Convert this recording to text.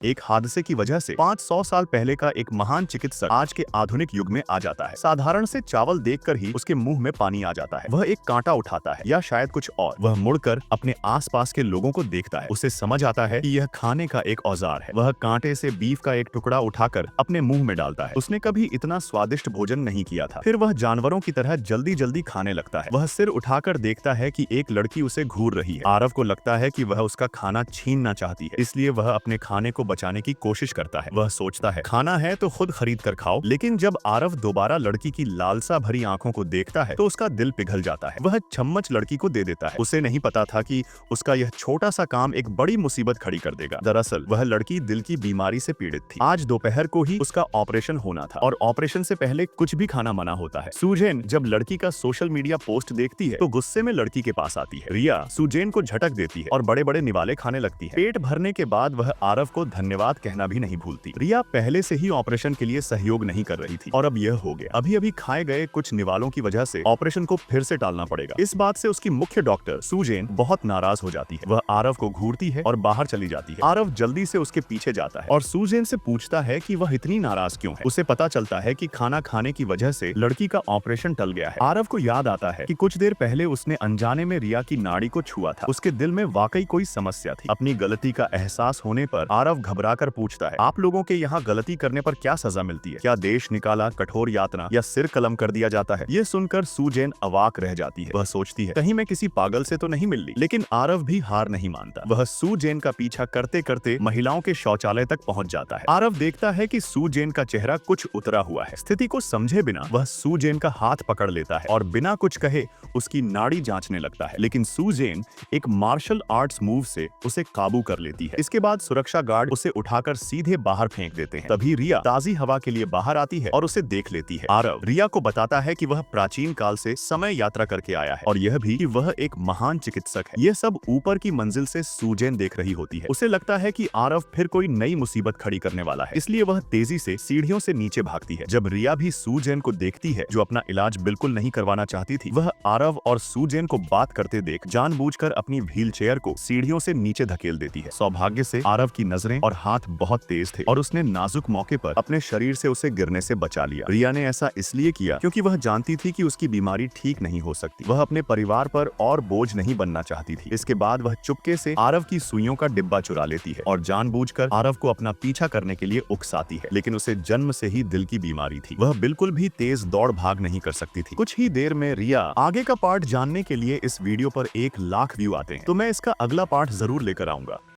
एक हादसे की वजह से 500 साल पहले का एक महान चिकित्सक आज के आधुनिक युग में आ जाता है। साधारण से चावल देखकर ही उसके मुंह में पानी आ जाता है। वह एक कांटा उठाता है या शायद कुछ और। वह मुड़कर अपने आसपास के लोगों को देखता है। उसे समझ आता है कि यह खाने का एक औजार है। वह कांटे से बीफ का एक टुकड़ा उठाकर अपने मुंह में डालता है। उसने कभी इतना स्वादिष्ट भोजन नहीं किया था। फिर वह जानवरों की तरह जल्दी जल्दी खाने लगता है। वह सिर उठाकर देखता है कि एक लड़की उसे घूर रही है। आरव को लगता है कि वह उसका खाना छीनना चाहती है, इसलिए वह अपने खाने को बचाने की कोशिश करता है। वह सोचता है खाना है तो खुद खरीद कर खाओ। लेकिन जब आरव दोबारा लड़की की लालसा भरी आंखों को देखता है तो उसका दिल पिघल जाता है। वह चम्मच लड़की को दे देता है। उसे नहीं पता था कि उसका यह छोटा सा काम एक बड़ी मुसीबत खड़ी कर देगा। दरअसल वह लड़की दिल की बीमारी से पीड़ित थी। आज दोपहर को ही उसका ऑपरेशन होना था और ऑपरेशन से पहले कुछ भी खाना मना होता है। सुजेन जब लड़की का सोशल मीडिया पोस्ट देखती है तो गुस्से में लड़की के पास आती है। रिया सुजेन को झटक देती है और बड़े बड़े निवाले खाने लगती है। पेट भरने के बाद वह आरव को धन्यवाद कहना भी नहीं भूलती। रिया पहले से ही ऑपरेशन के लिए सहयोग नहीं कर रही थी और अब यह हो गया। अभी अभी खाए गए कुछ निवालों की वजह से ऑपरेशन को फिर से टालना पड़ेगा। इस बात से उसकी मुख्य डॉक्टर सुजेन बहुत नाराज हो जाती है। वह आरव को घूरती है और बाहर चली जाती है। आरव जल्दी से उसके पीछे जाता है और सुजेन से पूछता है कि वह इतनी नाराज क्यों है। उसे पता चलता है कि खाना खाने की वजह से लड़की का ऑपरेशन टल गया है। आरव को याद आता है कि कुछ देर पहले उसने अनजाने में रिया की नाड़ी को छुआ था। उसके दिल में वाकई कोई समस्या थी। अपनी गलती का एहसास होने पर आरव घबराकर पूछता है, आप लोगों के यहाँ गलती करने पर क्या सजा मिलती है? क्या देश निकाला, कठोर यातना या सिर कलम कर दिया जाता है? ये सुनकर सुजेन अवाक रह जाती है। वह सोचती है कहीं मैं किसी पागल से तो नहीं मिल ली। लेकिन आरव भी हार नहीं मानता। वह सुजेन का पीछा करते करते महिलाओं के शौचालय तक पहुंच जाता है। आरव देखता है कि सुजेन का चेहरा कुछ उतरा हुआ है। स्थिति को समझे बिना वह सुजेन का हाथ पकड़ लेता है और बिना कुछ कहे उसकी नाड़ी जांचने लगता है। लेकिन सुजेन एक मार्शल आर्ट्स मूव से उसे काबू कर लेती है। इसके बाद सुरक्षा गार्ड उसे उठाकर सीधे बाहर फेंक देते हैं। तभी रिया ताजी हवा के लिए बाहर आती है और उसे देख लेती है। आरव रिया को बताता है कि वह प्राचीन काल से समय यात्रा करके आया है और यह भी कि वह एक महान चिकित्सक है। यह सब ऊपर की मंजिल से सुजेन देख रही होती है। उसे लगता है कि आरव फिर कोई नई मुसीबत खड़ी करने वाला है, इसलिए वह तेजी से सीढ़ियों से नीचे भागती है। जब रिया भी सुजेन को देखती है जो अपना इलाज बिल्कुल नहीं करवाना चाहती थी, वह आरव और सुजेन को बात करते देख जानबूझकर अपनी व्हील चेयर को सीढ़ियों से नीचे धकेल देती है। सौभाग्य से आरव की नजरें और हाथ बहुत तेज थे और उसने नाजुक मौके पर अपने शरीर से उसे गिरने से बचा लिया। रिया ने ऐसा इसलिए किया क्योंकि वह जानती थी कि उसकी बीमारी ठीक नहीं हो सकती। वह अपने परिवार पर और बोझ नहीं बनना चाहती थी। इसके बाद वह चुपके से आरव की सुइयों का डिब्बा चुरा लेती है और जानबूझकर आरव को अपना पीछा करने के लिए उकसाती है। लेकिन उसे जन्म से ही दिल की बीमारी थी। वह बिल्कुल भी तेज दौड़ भाग नहीं कर सकती थी। कुछ ही देर में रिया आगे का पार्ट जानने के लिए इस वीडियो पर 1 लाख व्यू आते हैं, तो मैं इसका अगला पार्ट जरूर लेकर आऊंगा।